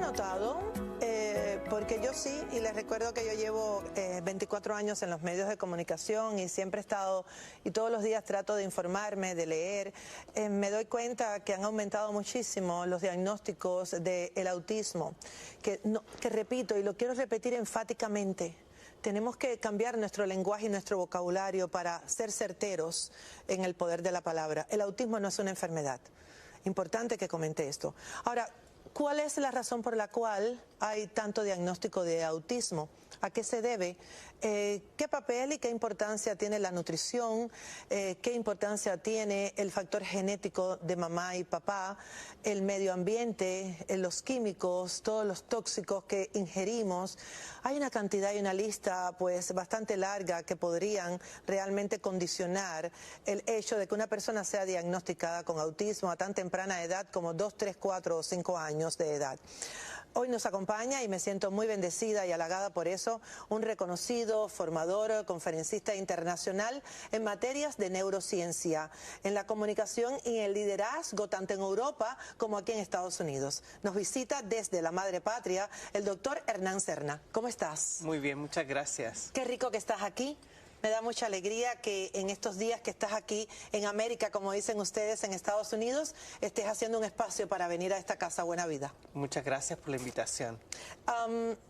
notado, porque yo sí, y les recuerdo que yo llevo 24 años en los medios de comunicación y siempre he estado, y todos los días trato de informarme, de leer, me doy cuenta que han aumentado muchísimo los diagnósticos del autismo, que repito, y lo quiero repetir enfáticamente, tenemos que cambiar nuestro lenguaje y nuestro vocabulario para ser certeros en el poder de la palabra. El autismo no es una enfermedad. Importante que comente esto. Ahora, ¿cuál es la razón por la cual hay tanto diagnóstico de autismo? ¿A qué se debe? ¿Qué papel y qué importancia tiene la nutrición? ¿Qué importancia tiene el factor genético de mamá y papá? El medio ambiente, los químicos, todos los tóxicos que ingerimos. Hay una cantidad y una lista pues bastante larga que podrían realmente condicionar el hecho de que una persona sea diagnosticada con autismo a tan temprana edad como 2, 3, 4 o 5 años de edad. Hoy nos acompaña, y me siento muy bendecida y halagada por eso, un reconocido formador, conferencista internacional en materias de neurociencia, en la comunicación y en el liderazgo, tanto en Europa como aquí en Estados Unidos. Nos visita desde la madre patria el doctor Hernán Serna. ¿Cómo estás? Muy bien, muchas gracias. Qué rico que estás aquí. Me da mucha alegría que en estos días que estás aquí en América, como dicen ustedes, en Estados Unidos, estés haciendo un espacio para venir a esta casa Buena Vida. Muchas gracias por la invitación.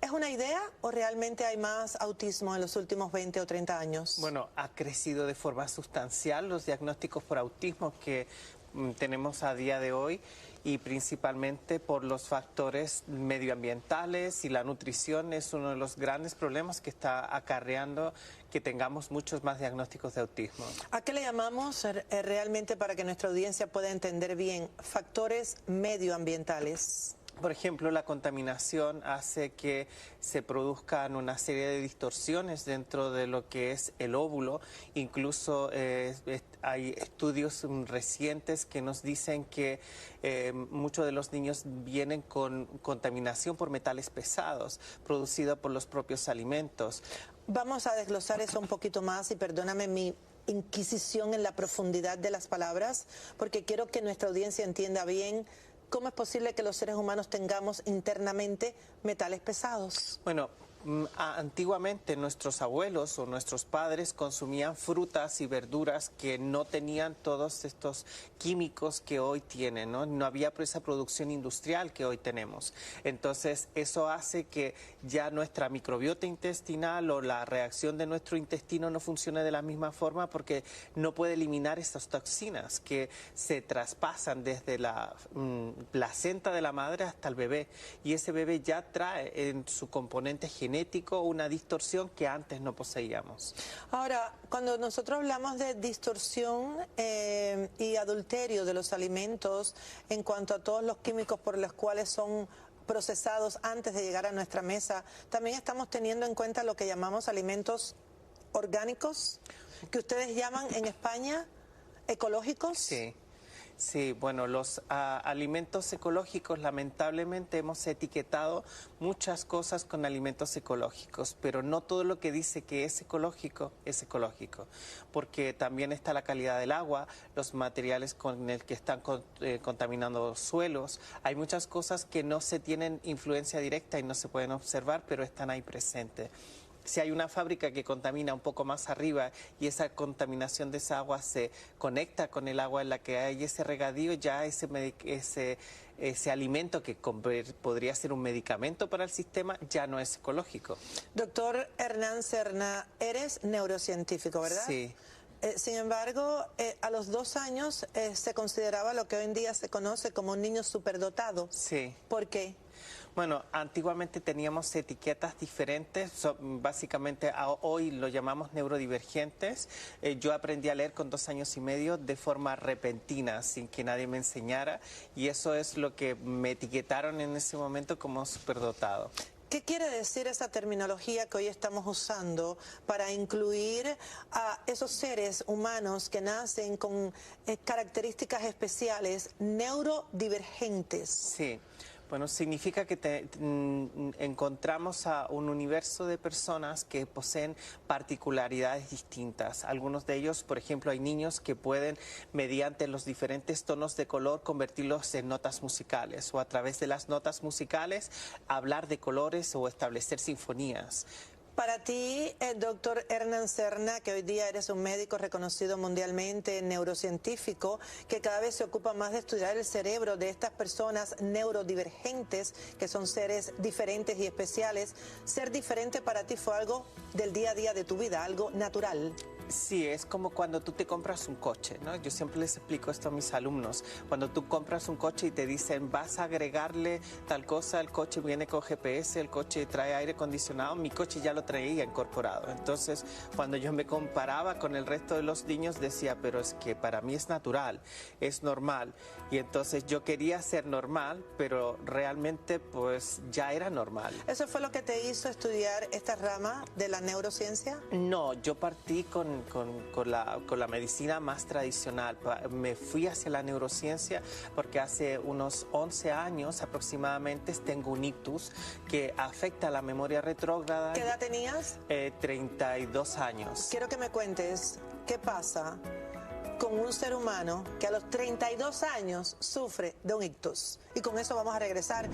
¿Es una idea o realmente hay más autismo en los últimos 20 o 30 años? Bueno, ha crecido de forma sustancial los diagnósticos por autismo que tenemos a día de hoy, y principalmente por los factores medioambientales, y la nutrición es uno de los grandes problemas que está acarreando que tengamos muchos más diagnósticos de autismo. ¿A qué le llamamos realmente, para que nuestra audiencia pueda entender bien, factores medioambientales? Por ejemplo, la contaminación hace que se produzcan una serie de distorsiones dentro de lo que es el óvulo. Incluso hay estudios recientes que nos dicen que muchos de los niños vienen con contaminación por metales pesados, producida por los propios alimentos. Vamos a desglosar eso un poquito más, y perdóname mi inquisición en la profundidad de las palabras, porque quiero que nuestra audiencia entienda bien. ¿Cómo es posible que los seres humanos tengamos internamente metales pesados? Bueno, antiguamente nuestros abuelos o nuestros padres consumían frutas y verduras que no tenían todos estos químicos que hoy tienen, ¿no? No había esa producción industrial que hoy tenemos. Entonces, eso hace que ya nuestra microbiota intestinal o la reacción de nuestro intestino no funcione de la misma forma, porque no puede eliminar estas toxinas que se traspasan desde la placenta de la madre hasta el bebé. Y ese bebé ya trae en su componente genético una distorsión que antes no poseíamos. Ahora, cuando nosotros hablamos de distorsión y adulterio de los alimentos en cuanto a todos los químicos por los cuales son procesados antes de llegar a nuestra mesa, también estamos teniendo en cuenta lo que llamamos alimentos orgánicos, que ustedes llaman en España ecológicos. Sí. Sí, bueno, los alimentos ecológicos, lamentablemente hemos etiquetado muchas cosas con alimentos ecológicos, pero no todo lo que dice que es ecológico, porque también está la calidad del agua, los materiales con el que están contaminando los suelos. Hay muchas cosas que no se tienen influencia directa y no se pueden observar, pero están ahí presentes. Si hay una fábrica que contamina un poco más arriba y esa contaminación de esa agua se conecta con el agua en la que hay ese regadío, ya ese alimento que podría ser un medicamento para el sistema ya no es ecológico. Doctor Hernán Serna, eres neurocientífico, ¿verdad? Sí. Sin embargo, a los 2 años se consideraba lo que hoy en día se conoce como un niño superdotado. Sí. ¿Por qué? Bueno, antiguamente teníamos etiquetas diferentes, básicamente hoy lo llamamos neurodivergentes. Yo aprendí a leer con 2 años y medio de forma repentina, sin que nadie me enseñara, y eso es lo que me etiquetaron en ese momento como superdotado. ¿Qué quiere decir esa terminología que hoy estamos usando para incluir a esos seres humanos que nacen con características especiales, neurodivergentes? Sí. Bueno, significa que encontramos a un universo de personas que poseen particularidades distintas. Algunos de ellos, por ejemplo, hay niños que pueden, mediante los diferentes tonos de color, convertirlos en notas musicales o a través de las notas musicales hablar de colores o establecer sinfonías. Para ti, doctor Hernán Serna, que hoy día eres un médico reconocido mundialmente, neurocientífico, que cada vez se ocupa más de estudiar el cerebro de estas personas neurodivergentes, que son seres diferentes y especiales, ser diferente para ti fue algo del día a día de tu vida, algo natural. Sí, es como cuando tú te compras un coche, ¿no? Yo siempre les explico esto a mis alumnos. Cuando tú compras un coche y te dicen, vas a agregarle tal cosa, el coche viene con GPS, el coche trae aire acondicionado, mi coche ya lo traía incorporado. Entonces, cuando yo me comparaba con el resto de los niños, decía, pero es que para mí es natural, es normal. Y entonces yo quería ser normal, pero realmente pues ya era normal. ¿Eso fue lo que te hizo estudiar esta rama de la neurociencia? No, yo partí con la medicina más tradicional. Me fui hacia la neurociencia porque hace unos 11 años aproximadamente tengo un ictus que afecta la memoria retrógrada. ¿Qué edad tenías? 32 años. Quiero que me cuentes qué pasa con un ser humano que a los 32 años sufre de un ictus. Y con eso vamos a regresar.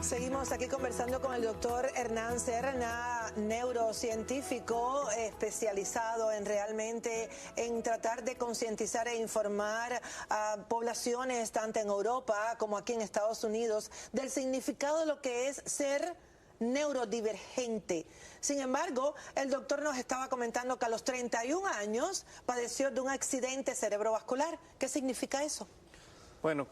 Seguimos aquí conversando con el doctor Hernán Serna, neurocientífico especializado en realmente en tratar de concientizar e informar a poblaciones tanto en Europa como aquí en Estados Unidos del significado de lo que es ser neurodivergente. Sin embargo, el doctor nos estaba comentando que a los 31 años padeció de un accidente cerebrovascular. ¿Qué significa eso? Bueno,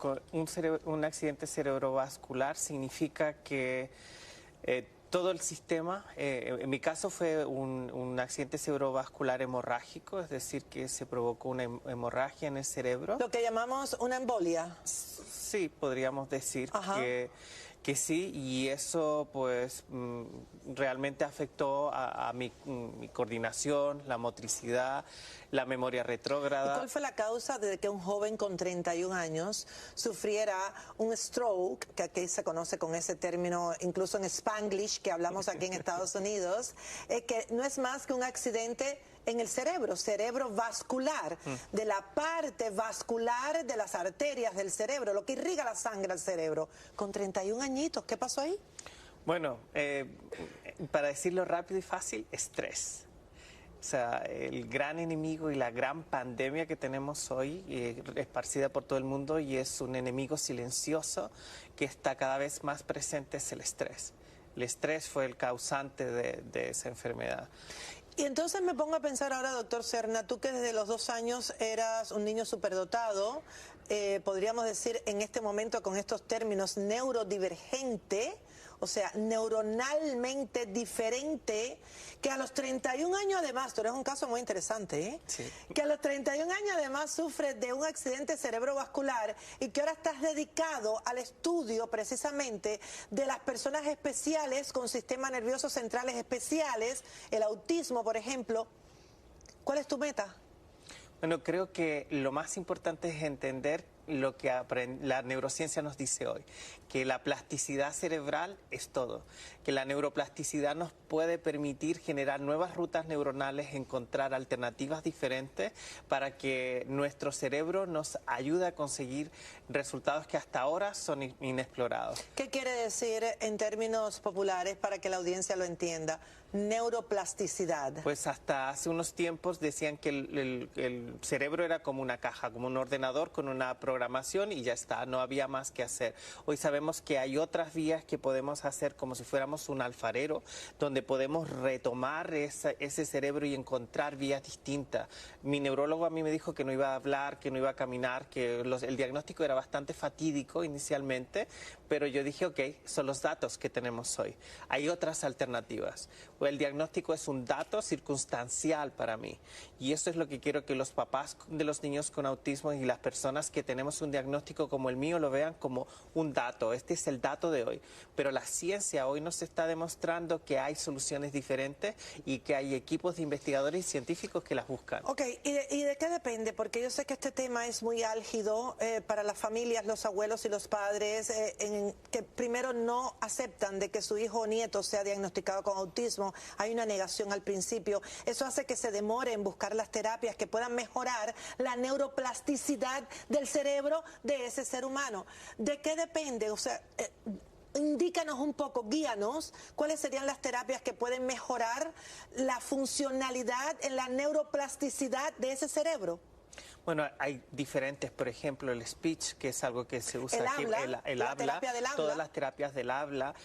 un accidente cerebrovascular significa que todo el sistema, en mi caso fue un accidente cerebrovascular hemorrágico, es decir, que se provocó una hemorragia en el cerebro. Lo que llamamos una embolia. Sí, podríamos decir que sí, y eso pues realmente afectó a mi coordinación, la motricidad, la memoria retrógrada. ¿Y cuál fue la causa de que un joven con 31 años sufriera un stroke, que aquí se conoce con ese término, incluso en Spanglish, que hablamos aquí en Estados Unidos, que no es más que un accidente en el cerebro vascular, de la parte vascular de las arterias del cerebro, lo que irriga la sangre al cerebro? Con 31 añitos, ¿qué pasó ahí? Bueno, para decirlo rápido y fácil, estrés. O sea, el gran enemigo y la gran pandemia que tenemos hoy, esparcida por todo el mundo, y es un enemigo silencioso que está cada vez más presente, es el estrés. El estrés fue el causante de esa enfermedad. Y entonces me pongo a pensar ahora, doctor Serna, tú que desde los 2 años eras un niño superdotado, podríamos decir en este momento con estos términos neurodivergente, o sea, neuronalmente diferente, que a los 31 años además, tú eres un caso muy interesante, ¿eh? Sí. Que a los 31 años además sufres de un accidente cerebrovascular y que ahora estás dedicado al estudio precisamente de las personas especiales con sistemas nerviosos centrales especiales, el autismo, por ejemplo. ¿Cuál es tu meta? Bueno, creo que lo más importante es entender lo que la neurociencia nos dice hoy, que la plasticidad cerebral es todo, que la neuroplasticidad nos puede permitir generar nuevas rutas neuronales, encontrar alternativas diferentes para que nuestro cerebro nos ayude a conseguir resultados que hasta ahora son inexplorados. ¿Qué quiere decir en términos populares para que la audiencia lo entienda? Neuroplasticidad. Pues hasta hace unos tiempos decían que el cerebro era como una caja, como un ordenador con una programación y ya está, no había más que hacer. Hoy sabemos que hay otras vías que podemos hacer como si fuéramos un alfarero, donde podemos retomar ese cerebro y encontrar vías distintas. Mi neurólogo a mí me dijo que no iba a hablar, que no iba a caminar, que el diagnóstico era bastante fatídico inicialmente, pero yo dije, ok, son los datos que tenemos hoy. Hay otras alternativas. el diagnóstico es un dato circunstancial para mí. Y eso es lo que quiero que los papás de los niños con autismo y las personas que tenemos un diagnóstico como el mío lo vean como un dato. Este es el dato de hoy. Pero la ciencia hoy nos está demostrando que hay soluciones diferentes y que hay equipos de investigadores y científicos que las buscan. Ok, ¿y de qué depende? Porque yo sé que este tema es muy álgido para las familias, los abuelos y los padres, que primero no aceptan de que su hijo o nieto sea diagnosticado con autismo. Hay una negación al principio. Eso hace que se demore en buscar las terapias que puedan mejorar la neuroplasticidad del cerebro de ese ser humano. ¿De qué depende? O sea, indícanos un poco, guíanos, cuáles serían las terapias que pueden mejorar la funcionalidad en la neuroplasticidad de ese cerebro. Bueno, hay diferentes, por ejemplo, el speech, que es algo que se usa el aquí, habla, el habla, terapia del habla, todas las terapias del habla,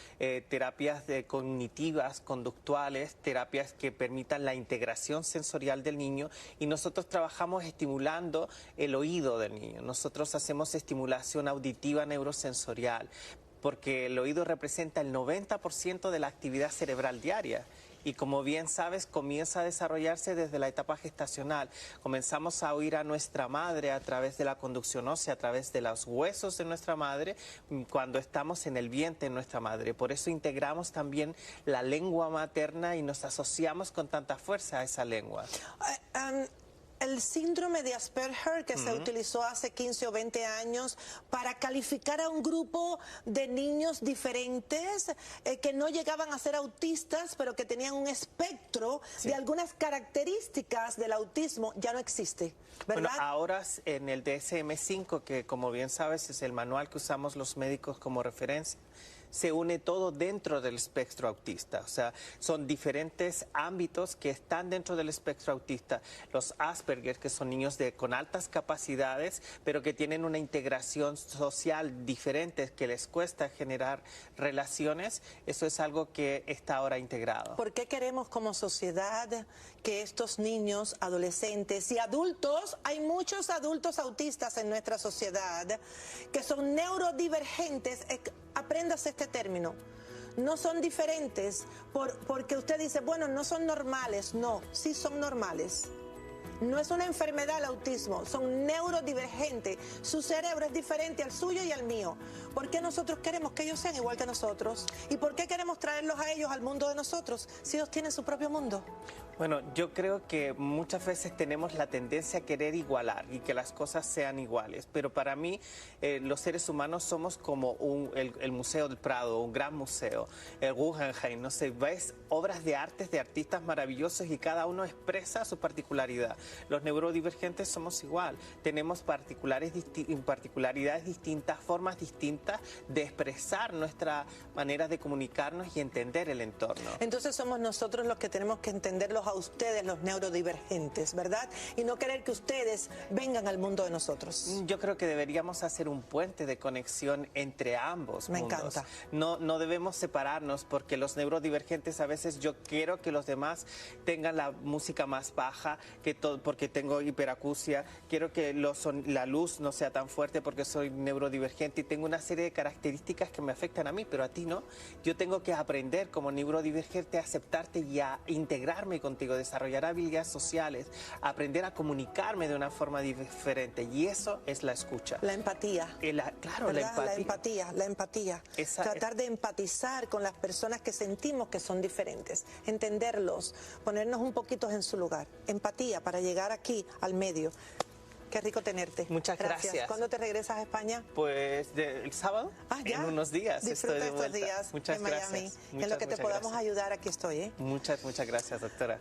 terapias cognitivas, conductuales, terapias que permitan la integración sensorial del niño, y nosotros trabajamos estimulando el oído del niño. Nosotros hacemos estimulación auditiva neurosensorial, porque el oído representa el 90% de la actividad cerebral diaria. Y como bien sabes, comienza a desarrollarse desde la etapa gestacional. Comenzamos a oír a nuestra madre a través de la conducción ósea, a través de los huesos de nuestra madre, cuando estamos en el vientre de nuestra madre. Por eso integramos también la lengua materna y nos asociamos con tanta fuerza a esa lengua. El síndrome de Asperger que se utilizó hace 15 o 20 años para calificar a un grupo de niños diferentes que no llegaban a ser autistas, pero que tenían un espectro de algunas características del autismo, ya no existe, ¿verdad? Bueno, ahora en el DSM-5, que como bien sabes es el manual que usamos los médicos como referencia, se une todo dentro del espectro autista. O sea, son diferentes ámbitos que están dentro del espectro autista. Los Asperger, que son niños con altas capacidades, pero que tienen una integración social diferente, que les cuesta generar relaciones, eso es algo que está ahora integrado. ¿Por qué queremos como sociedad que estos niños, adolescentes y adultos, hay muchos adultos autistas en nuestra sociedad, que son neurodivergentes? Apréndase este término. No son diferentes porque usted dice, bueno, no son normales. No, sí son normales. No es una enfermedad el autismo, son neurodivergentes. Su cerebro es diferente al suyo y al mío. ¿Por qué nosotros queremos que ellos sean igual que nosotros? ¿Y por qué queremos traerlos a ellos al mundo de nosotros si ellos tienen su propio mundo? Bueno, yo creo que muchas veces tenemos la tendencia a querer igualar y que las cosas sean iguales, pero para mí los seres humanos somos como el Museo del Prado, un gran museo, el Guggenheim, no sé, ves obras de artes de artistas maravillosos y cada uno expresa su particularidad. Los neurodivergentes somos igual, tenemos particularidades distintas, formas distintas de expresar nuestra manera de comunicarnos y entender el entorno. Entonces somos nosotros los que tenemos que entenderlos a ustedes, los neurodivergentes, ¿verdad? Y no querer que ustedes vengan al mundo de nosotros. Yo creo que deberíamos hacer un puente de conexión entre ambos mundos. Me encanta. No debemos separarnos, porque los neurodivergentes a veces yo quiero que los demás tengan la música más baja, porque tengo hiperacusia, quiero que la luz no sea tan fuerte porque soy neurodivergente y tengo una serie de características que me afectan a mí, pero a ti no. Yo tengo que aprender como neurodivergente a aceptarte y a integrarme contigo, desarrollar habilidades sociales, aprender a comunicarme de una forma diferente, y eso es la escucha. La empatía. Claro, ¿verdad? La empatía. Tratar de empatizar con las personas que sentimos que son diferentes, entenderlos, ponernos un poquito en su lugar. Empatía para llegar aquí al medio. Qué rico tenerte. Muchas gracias. ¿Cuándo te regresas a España? Pues el sábado, ya. En unos días. Disfruta estoy de estos vuelta. días Muchas en Miami. gracias. En lo que te podamos ayudar, aquí estoy. Muchas gracias, doctora.